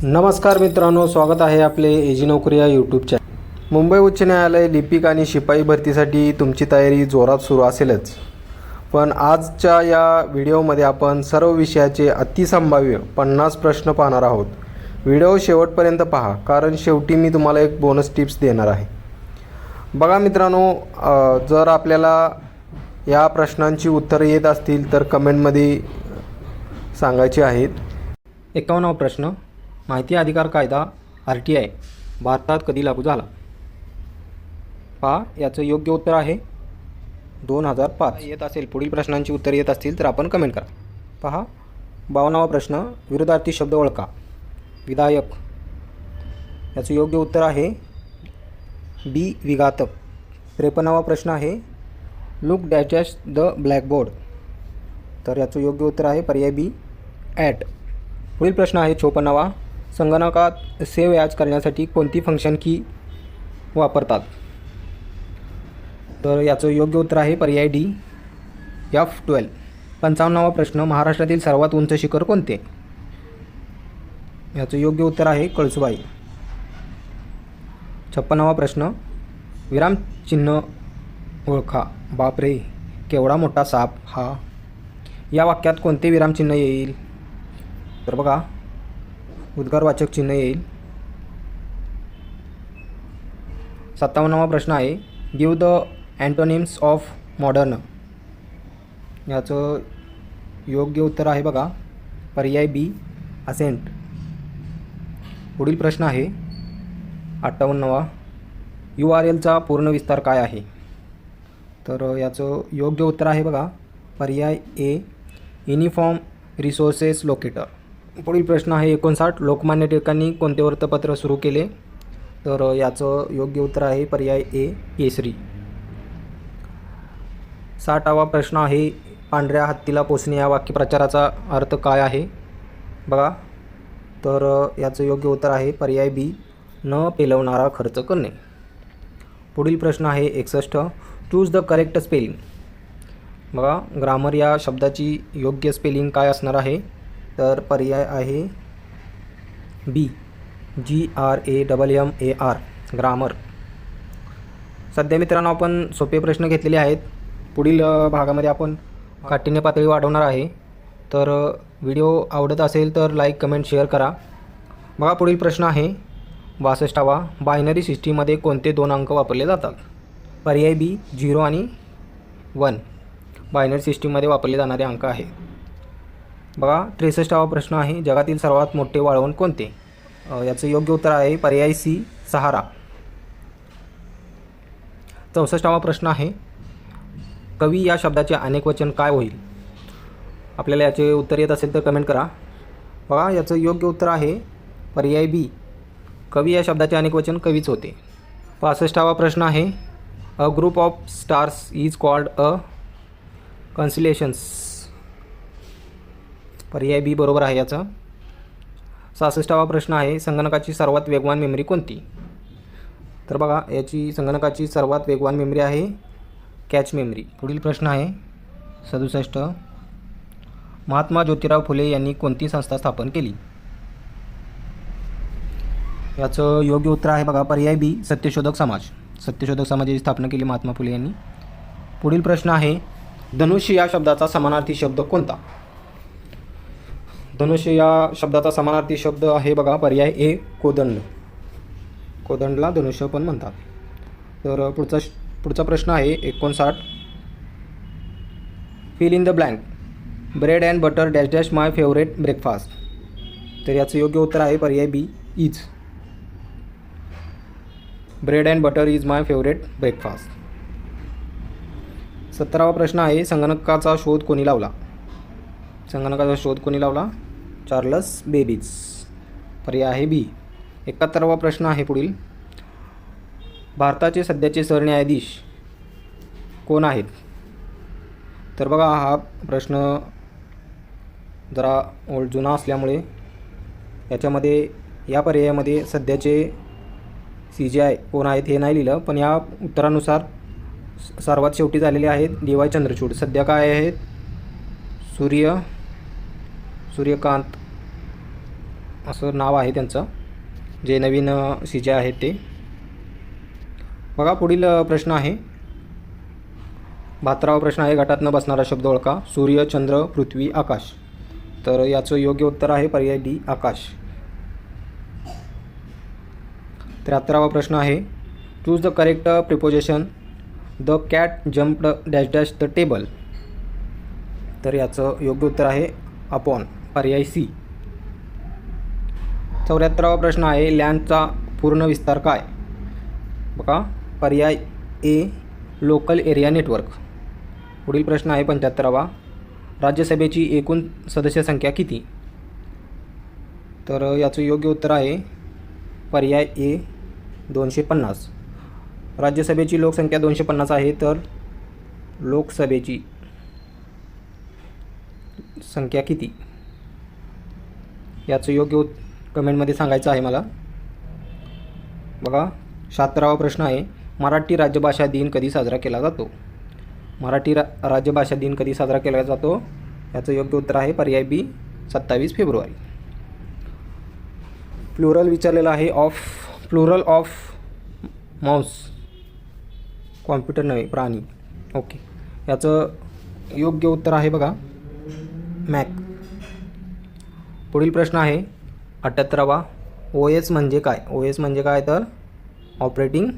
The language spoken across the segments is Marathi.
नमस्कार मित्रांनो, स्वागत आहे आपले एजी नोकरी या यूट्यूब चॅनल। मुंबई उच्च न्यायालय लिपिक आणि शिपाई भरतीसाठी तुमची तयारी जोरात सुरू असेलच, पण आजच्या या व्हिडिओमध्ये आपण सर्व विषयाचे अतिसंभाव्य 50 प्रश्न पाहणार आहोत। व्हिडिओ शेवटपर्यंत पहा, कारण शेवटी मी तुम्हाला एक बोनस टिप्स देणार आहे। बघा मित्रांनो, जर आपल्याला या प्रश्नांची उत्तरे येत असतील तर कमेंटमध्ये सांगायची आहेत। 51वा प्रश्न, माहिती अधिकार कायदा RTI भारतात कधी लागू झाला? पहा, याचं योग्य उत्तर आहे 2005 येत असेल। पुढील प्रश्नांची उत्तरे येत असतील तर आपण कमेंट करा। पहा, 52वा प्रश्न, विरुद्धार्थी शब्द ओळखा। विधायक, याचं योग्य उत्तर आहे B विघातक। 53वा प्रश्न आहे, लुक डॅश द ब्लॅकबोर्ड, तर याचं योग्य उत्तर आहे पर्याय B ॲट। पुढील प्रश्न आहे 54वा, संगणकात सेव्ह ॲज करण्यासाठी कोणती फंक्शन की वापरतात? तर याचं योग्य उत्तर आहे पर्याय D F12। 55वा प्रश्न, महाराष्ट्रातील सर्वात उंच शिखर कोणते? याचं योग्य उत्तर आहे कळसुबाई। 56वा प्रश्न, विरामचिन्ह ओळखा। बापरे, केवढा मोठा साप हा, या वाक्यात कोणते विरामचिन्ह येईल? तर बघा, उद्गारवाचक चिन्ह येईल। 57वा प्रश्न आहे, give the antonyms of modern, याचं योग्य उत्तर आहे बघा पर्याय B असेंट। पुढील प्रश्न आहे 58वा, URLचा पूर्ण विस्तार काय आहे? तर याचं योग्य उत्तर आहे बघा पर्याय A युनिफॉर्म रिसोर्सेस लोकेटर। पुढील प्रश्न आहे 59, लोकमान्य टिळकांनी कोणते वृत्तपत्र सुरू केले? तर याचं योग्य उत्तर आहे पर्याय A केसरी। 60वा प्रश्न आहे, पांढऱ्या हत्तीला पोसणे या वाक्यप्रचाराचा अर्थ काय आहे? बघा, तर याचं योग्य उत्तर आहे पर्याय B न पेलवणारा खर्च करणे। पुढील प्रश्न आहे 61, चूज द करेक्ट स्पेलिंग। बघा, ग्रामर या शब्दाची योग्य स्पेलिंग काय असणार आहे? तर पर्याय आहे B GRAMMAR ग्रामर। सध्या मित्रांनो आपण सोपे प्रश्न घेतलेले आहेत। पुढील भागामध्ये आपण काठिण्य पातळी वाढवणार आहे, तर व्हिडिओ आवडत असेल तर लाईक कमेंट शेअर करा। बघा, पुढील प्रश्न आहे 62वा, बायनरी सिस्टीममध्ये कोणते दोन अंक वापरले जातात? पर्याय B 0 आणि 1 बायनरी सिस्टीममध्ये वापरले जाणारे अंक आहे। बघा, 63वा प्रश्न आहे, जगातील सर्वात मोठे वाळवंट कोणते? याचं योग्य उत्तर आहे पर्याय C सहारा। 64वा प्रश्न आहे, कवी या शब्दाचे अनेक वचन काय होईल? आपल्याला याचे उत्तर येत असेल तर कमेंट करा। बघा, याचं योग्य उत्तर आहे पर्याय B कवी या शब्दाचे अनेक वचन कवीच होते। 65वा प्रश्न आहे, a group of stars is called a constellations, पर्याय B बरोबर आहे याचा। 66वा प्रश्न आहे, संगणकाची सर्वात वेगवान मेमरी कोणती? तर बघा, याची संगणकाची सर्वात वेगवान मेमरी आहे कॅच मेमरी। पुढील प्रश्न आहे 67, महात्मा ज्योतिराव फुले यांनी कोणती संस्था स्थापन केली? याचं योग्य उत्तर आहे बघा पर्याय B सत्यशोधक समाज। सत्यशोधक समाजाची स्थापना केली महात्मा फुले यांनी। पुढील प्रश्न आहे, धनुष्य या शब्दाचा समानार्थी शब्द कोणता? धनुष्य या शब्दाचा समानार्थी शब्द आहे बघा पर्याय A कोदंड। कोदंडला धनुष्य पण म्हणतात। तर पुढचा प्रश्न आहे 59, fill in the blank, bread and butter dash dash my favourite breakfast, तर याचं योग्य उत्तर आहे पर्याय B is bread and butter is my favourite breakfast. 70वा प्रश्न आहे, संगणकाचा शोध कोणी लावला? संगणकाचा शोध कोणी लावला? चार्ल्स बेबेज, पर्याय आहे B। 71वा प्रश्न आहे पुढील, भारताचे सध्याचे सरन्यायाधीश कोण आहेत? तर बघा, हा प्रश्न जरा जुना असल्यामुळे याच्यामध्ये या पर्यायामध्ये सध्याचे CJI कोण आहेत हे नाही लिहिलं, पण या उत्तरानुसार सर्वात शेवटी झालेले आहेत DY चंद्रचूड। सध्या काय आहेत? सूर्यकांत असं नाव आहे त्यांचं, जे नवीन CJ आहेत ते. बघा पुढील प्रश्न आहे 72वा प्रश्न आहे, घटातनं बसणारा शब्द ओळखा. सूर्य, चंद्र, पृथ्वी, आकाश. तर याचं योग्य उत्तर आहे पर्याय डी, आकाश. 73वा प्रश्न आहे, choose the correct preposition. The cat jumped dash dash the table. तर याचं योग्य उत्तर आहे अपॉन, पर्याय सी. 74वा प्रश्न आहे, लॅनचा पूर्ण विस्तार काय. बघा पर्याय ए, लोकल एरिया नेटवर्क. पुढील प्रश्न आहे 75वा, राज्यसभेची एकूण सदस्य संख्या किती. तर याचं योग्य उत्तर आहे पर्याय ए, 250. राज्यसभेची लोकसंख्या 250 आहे, तर लोकसभेची संख्या किती याचं योग्य कमेंटमध्ये सांगायचं आहे मला. बघा 76वा प्रश्न आहे, मराठी राज्यभाषा दिन कधी साजरा केला जातो. मराठी राज्यभाषा दिन कधी साजरा केला जातो. याचं योग्य उत्तर आहे पर्याय बी, 27 फेब्रुवारी. प्लुरल विचारलेलं आहे, प्लुरल ऑफ माऊस. कॉम्प्युटर नव्हे, प्राणी. ओके, याचं योग्य उत्तर आहे बघा मॅक. पुढील प्रश्न आहे 78वा, OS म्हणजे काय. OS म्हणजे काय, तर ऑपरेटिंग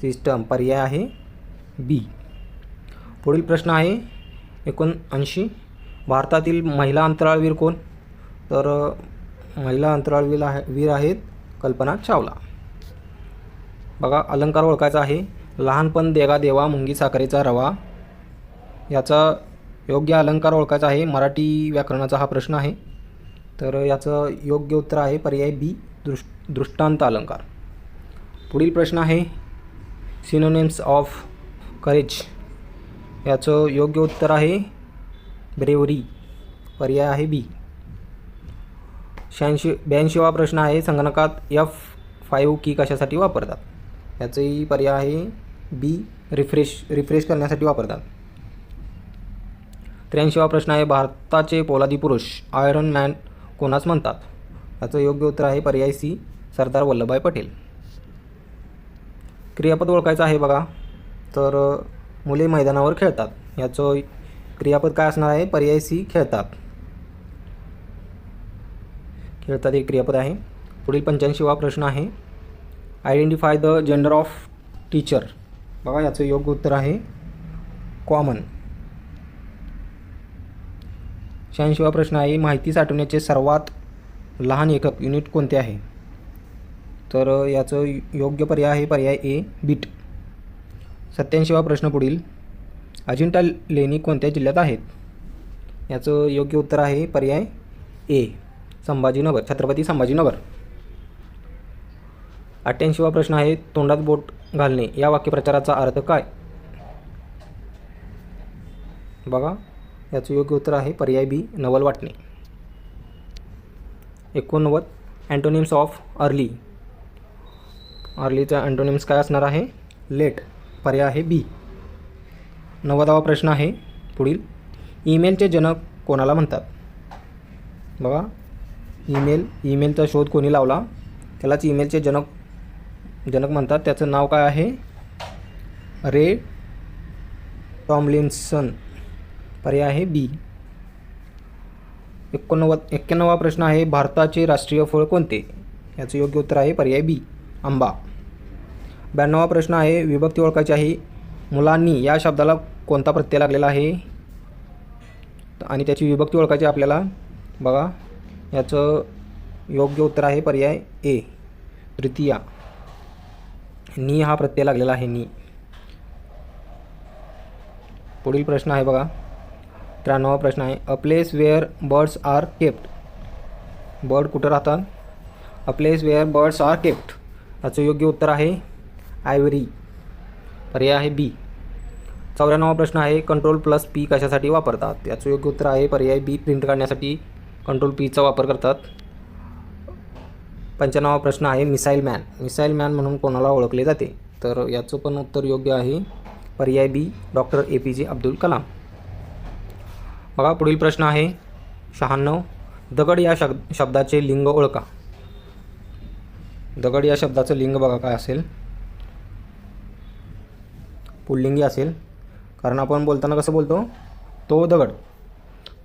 सिस्टम. पर्याय आहे बी. पुढील प्रश्न आहे 79, भारतातील महिला अंतराळवीर कोण. तर महिला अंतराळवीर आहेत कल्पना चावला. बघा अलंकार ओळखायचा आहे, लहानपण देगा देवा मुंगी साखरेचा रवा. याचा योग्य अलंकार ओळखायचा आहे, मराठी व्याकरणाचा हा प्रश्न आहे. तर याचं योग्य उत्तर आहे पर्याय बी, दृष्टांत अलंकार. पुढील प्रश्न आहे सिनोनिम्स ऑफ करेज. याचं योग्य उत्तर आहे ब्रेवरी. पर्याय आहे बी. 82वा प्रश्न आहे, संगणकात F5 की कशासाठी वापरतात. याचंही पर्याय आहे बी, रिफ्रेश करण्यासाठी वापरतात. 83वा प्रश्न आहे, भारताचे पोलादी पुरुष आयरन मॅन कोणास म्हणतात. याचं योग्य उत्तर आहे पर्याय सी, सरदार वल्लभभाई पटेल. क्रियापद ओळखायचं आहे बघा, तर मुले मैदानावर खेळतात. याचं क्रियापद काय असणार आहे, पर्याय सी, खेळतात. खेळतात हे क्रियापद आहे. पुढील 85वा प्रश्न आहे, identify the gender of teacher. बघा याचं योग्य उत्तर आहे कॉमन. 86वा प्रश्न आहे, माहिती साठवण्याचे सर्वात लहान एकक युनिट कोणते आहे. तर याचं योग्य पर्याय आहे पर्याय ए, बीट. 87वा प्रश्न पुढील, अजिंठा लेणी कोणत्या जिल्ह्यात आहेत. याचं योग्य उत्तर आहे पर्याय ए, संभाजीनगर, छत्रपती संभाजीनगर. 88वा प्रश्न आहे, तोंडात बोट घालणे या वाक्यप्रचाराचा अर्थ काय. बघा याचं योग्य उत्तर आहे पर्याय बी, नवल वाटणे. 89, अँटोनिम्स ऑफ अर्ली. अर्लीचा अँटोनिम्स काय असणार आहे, लेट. पर्याय आहे बी. 90वा प्रश्न आहे पुढील, ईमेलचे जनक कोणाला म्हणतात. बघा ईमेलचा शोध कोणी लावला त्यालाच ईमेलचे जनक म्हणतात. त्याचं नाव काय आहे, रे टॉमलिन्सन. पर्याय आहे बी. 91वा प्रश्न आहे, भारताचे राष्ट्रीय फळ कोणते. याचं योग्य उत्तर आहे पर्याय बी, आंबा. 92वा प्रश्न आहे, विभक्ती ओळखायची आहे, मुलांनी या शब्दाला कोणता प्रत्यय लागलेला आहे आणि त्याची विभक्ती ओळखायची आपल्याला. बघा याचं योग्य उत्तर आहे पर्याय ए, तृतीया. नी हा प्रत्यय लागलेला आहे, नी. पुढील प्रश्न आहे बघा 93वा प्रश्न आहे, a place where birds are kept. Bird कुठं राहतात, a place where birds are kept. याचं योग्य उत्तर आहे आयव्हरी. पर्याय आहे बी. 94वा प्रश्न आहे, Ctrl+P कशासाठी वापरतात. याचं योग्य उत्तर आहे पर्याय बी, प्रिंट काढण्यासाठी Ctrl+Pचा वापर करतात. 95वा प्रश्न आहे, मिसाईल मॅन म्हणून कोणाला ओळखले जाते. तर याचं पण उत्तर योग्य आहे पर्याय बी, डॉक्टर APJ अब्दुल कलाम. बघा पुढील प्रश्न आहे 96, दगड या शब्दाचे लिंग ओळखा. दगड या शब्दाचं लिंग बघा काय असेल. पुल्लिंगी असेल, कारण आपण बोलताना कसं बोलतो, तो दगड,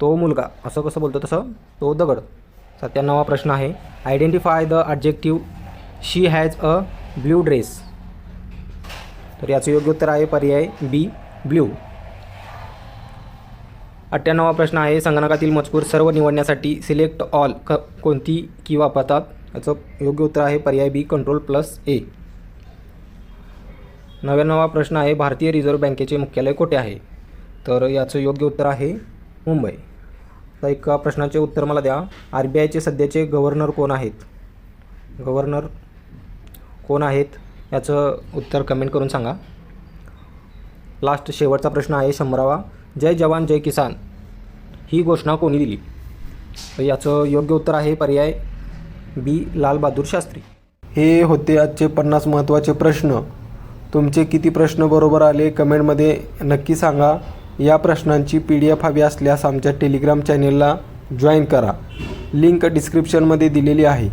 तो मुलगा, असं कसं बोलतो तसं तो दगड. 97वा प्रश्न आहे, identify the adjective she has a blue dress. तर याचं योग्य उत्तर आहे पर्याय बी, ब्ल्यू. 98वा प्रश्न आहे, संगणकातील मजकूर सर्व निवडण्यासाठी सिलेक्ट ऑल कोणती की वापरतात. याचं योग्य उत्तर आहे पर्याय बी, Ctrl+A. 99वा प्रश्न आहे, भारतीय रिझर्व्ह बँकेचे मुख्यालय कोठे आहे. तर याचं योग्य उत्तर आहे मुंबई. तर एका प्रश्नाचे उत्तर मला द्या, RBIचे सध्याचे गव्हर्नर कोण आहेत. गव्हर्नर कोण आहेत याचं उत्तर कमेंट करून सांगा. लास्ट शेवटचा प्रश्न आहे 100वा, जय जवान जय किसान ही घोषणा कोणी दिली. तर याचं योग्य उत्तर आहे पर्याय बी, लाल बहादूर शास्त्री. हे होते आजचे 50 महत्त्वाचे प्रश्न. तुमचे किती प्रश्न बरोबर आले कमेंटमध्ये नक्की सांगा. या प्रश्नांची PDF हवी असल्यास आमच्या टेलिग्राम चॅनेलला जॉईन करा. लिंक डिस्क्रिप्शनमध्ये दिलेली आहे.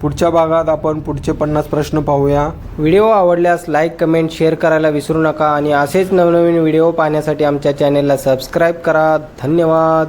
पुढच्या भागात आपण पुढचे 50 प्रश्न पाहूया. व्हिडिओ आवडल्यास लाईक, कमेंट, शेअर करायला विसरू नका आणि असेच नवनवीन व्हिडिओ पाहण्यासाठी आमच्या चॅनेलला सबस्क्राईब करा. धन्यवाद.